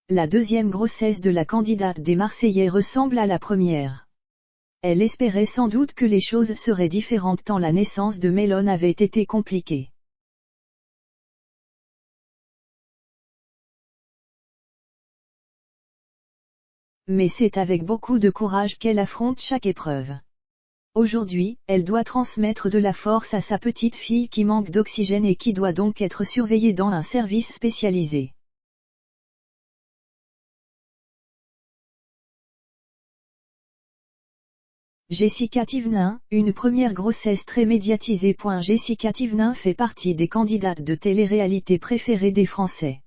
la deuxième grossesse de la candidate des Marseillais ressemble à la première. Elle espérait sans doute que les choses seraient différentes tant la naissance de Melone avait été compliquée. Mais c'est avec beaucoup de courage qu'elle affronte chaque épreuve. Aujourd'hui, elle doit transmettre de la force à sa petite fille qui manque d'oxygène et qui doit donc être surveillée dans un service spécialisé. Jessica Thévenin, une première grossesse très médiatisée. Jessica Thévenin fait partie des candidates de télé-réalité préférées des Français.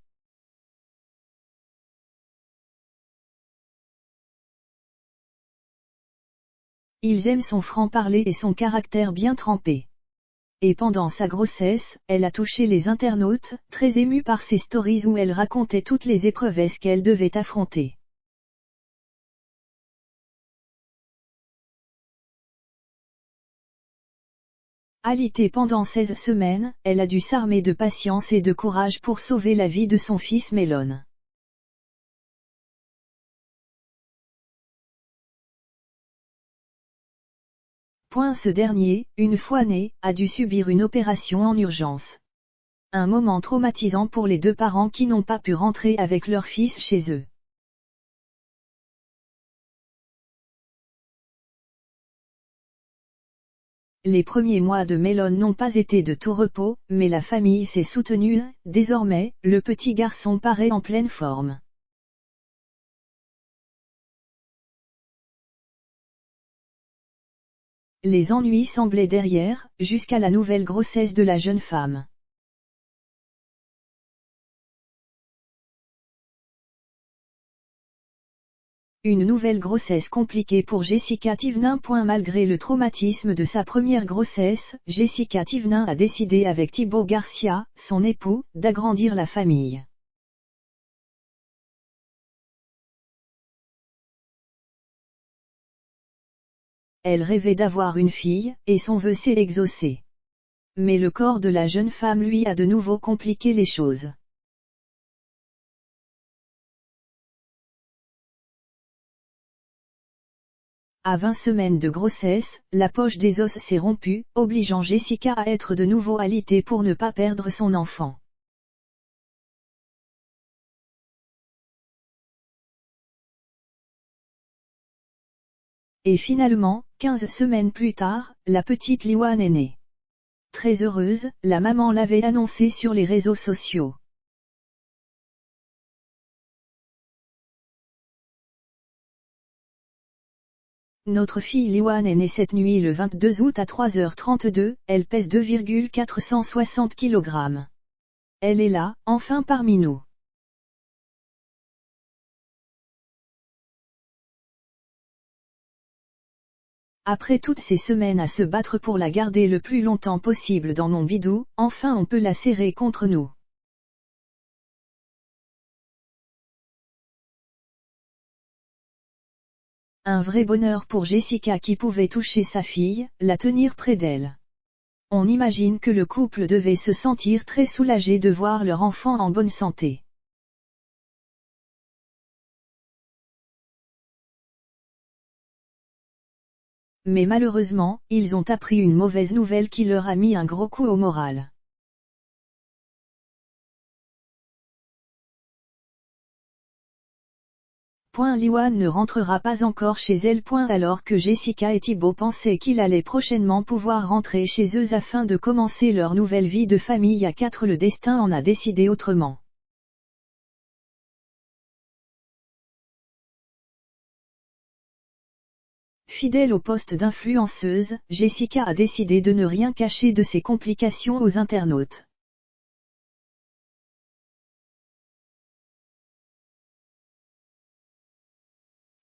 Ils aiment son franc-parler et son caractère bien trempé. Et pendant sa grossesse, elle a touché les internautes, très émus par ses stories où elle racontait toutes les épreuves qu'elle devait affronter. Alitée pendant 16 semaines, elle a dû s'armer de patience et de courage pour sauver la vie de son fils Melone. Ce dernier, une fois né, a dû subir une opération en urgence. Un moment traumatisant pour les deux parents qui n'ont pas pu rentrer avec leur fils chez eux. Les premiers mois de Melone n'ont pas été de tout repos, mais la famille s'est soutenue. Désormais, le petit garçon paraît en pleine forme. Les ennuis semblaient derrière, jusqu'à la nouvelle grossesse de la jeune femme. Une nouvelle grossesse compliquée pour Jessica Thévenin. Malgré le traumatisme de sa première grossesse, Jessica Thévenin a décidé avec Thibaut Garcia, son époux, d'agrandir la famille. Elle rêvait d'avoir une fille, et son vœu s'est exaucé. Mais le corps de la jeune femme lui a de nouveau compliqué les choses. À 20 semaines de grossesse, la poche des os s'est rompue, obligeant Jessica à être de nouveau alitée pour ne pas perdre son enfant. Et finalement, 15 semaines plus tard, la petite Liwan est née. Très heureuse, la maman l'avait annoncé sur les réseaux sociaux. Notre fille Liwan est née cette nuit le 22 août à 3h32, elle pèse 2,460 kg. Elle est là, enfin parmi nous. Après toutes ces semaines à se battre pour la garder le plus longtemps possible dans mon bidou, enfin on peut la serrer contre nous. Un vrai bonheur pour Jessica qui pouvait toucher sa fille, la tenir près d'elle. On imagine que le couple devait se sentir très soulagé de voir leur enfant en bonne santé. Mais malheureusement, ils ont appris une mauvaise nouvelle qui leur a mis un gros coup au moral. Liwan ne rentrera pas encore chez elle. Alors que Jessica et Thibaut pensaient qu'il allait prochainement pouvoir rentrer chez eux afin de commencer leur nouvelle vie de famille à 4, le destin en a décidé autrement. Fidèle au poste d'influenceuse, Jessica a décidé de ne rien cacher de ses complications aux internautes.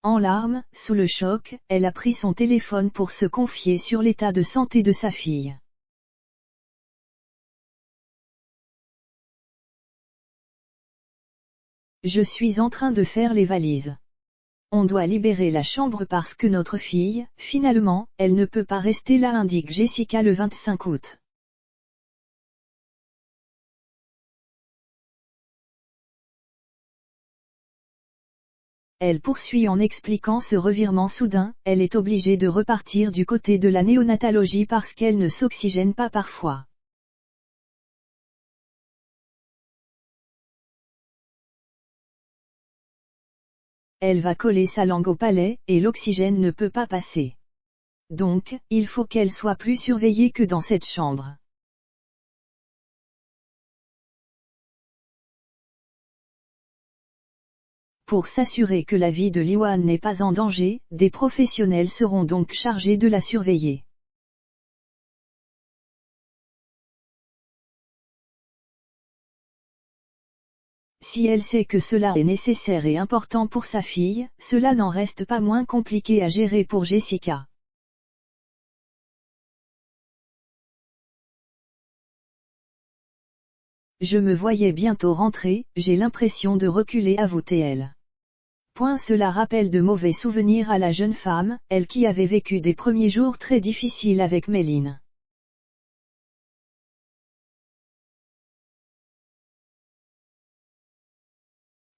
En larmes, sous le choc, elle a pris son téléphone pour se confier sur l'état de santé de sa fille. Je suis en train de faire les valises. On doit libérer la chambre parce que notre fille, finalement, elle ne peut pas rester là, indique Jessica le 25 août. Elle poursuit en expliquant ce revirement soudain, elle est obligée de repartir du côté de la néonatologie parce qu'elle ne s'oxygène pas parfois. Elle va coller sa langue au palais, et l'oxygène ne peut pas passer. Donc, il faut qu'elle soit plus surveillée que dans cette chambre. Pour s'assurer que la vie de Liwan n'est pas en danger, des professionnels seront donc chargés de la surveiller. Si elle sait que cela est nécessaire et important pour sa fille, cela n'en reste pas moins compliqué à gérer pour Jessica. Je me voyais bientôt rentrer, j'ai l'impression de reculer, avoue-t-elle. Cela rappelle de mauvais souvenirs à la jeune femme, elle qui avait vécu des premiers jours très difficiles avec Méline.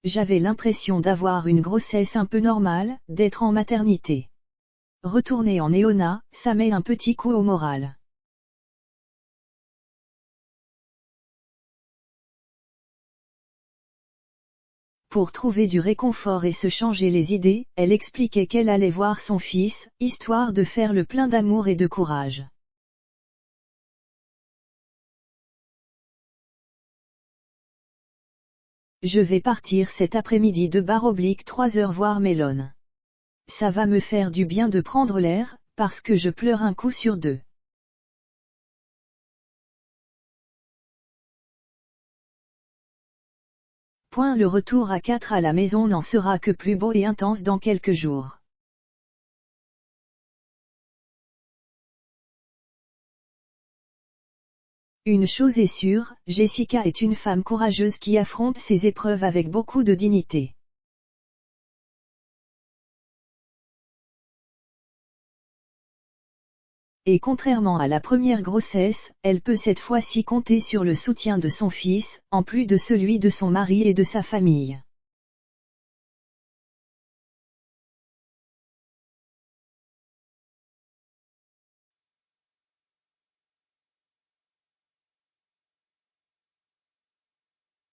J'avais l'impression d'avoir une grossesse un peu normale, d'être en maternité. Retourner en néonat, ça met un petit coup au moral. Pour trouver du réconfort et se changer les idées, elle expliquait qu'elle allait voir son fils, histoire de faire le plein d'amour et de courage. Je vais partir cet après-midi de /3 heures voir Mélone. Ça va me faire du bien de prendre l'air, parce que je pleure un coup sur deux. Le retour à 4 à la maison n'en sera que plus beau et intense dans quelques jours. Une chose est sûre, Jessica est une femme courageuse qui affronte ses épreuves avec beaucoup de dignité. Et contrairement à la première grossesse, elle peut cette fois-ci compter sur le soutien de son fils, en plus de celui de son mari et de sa famille.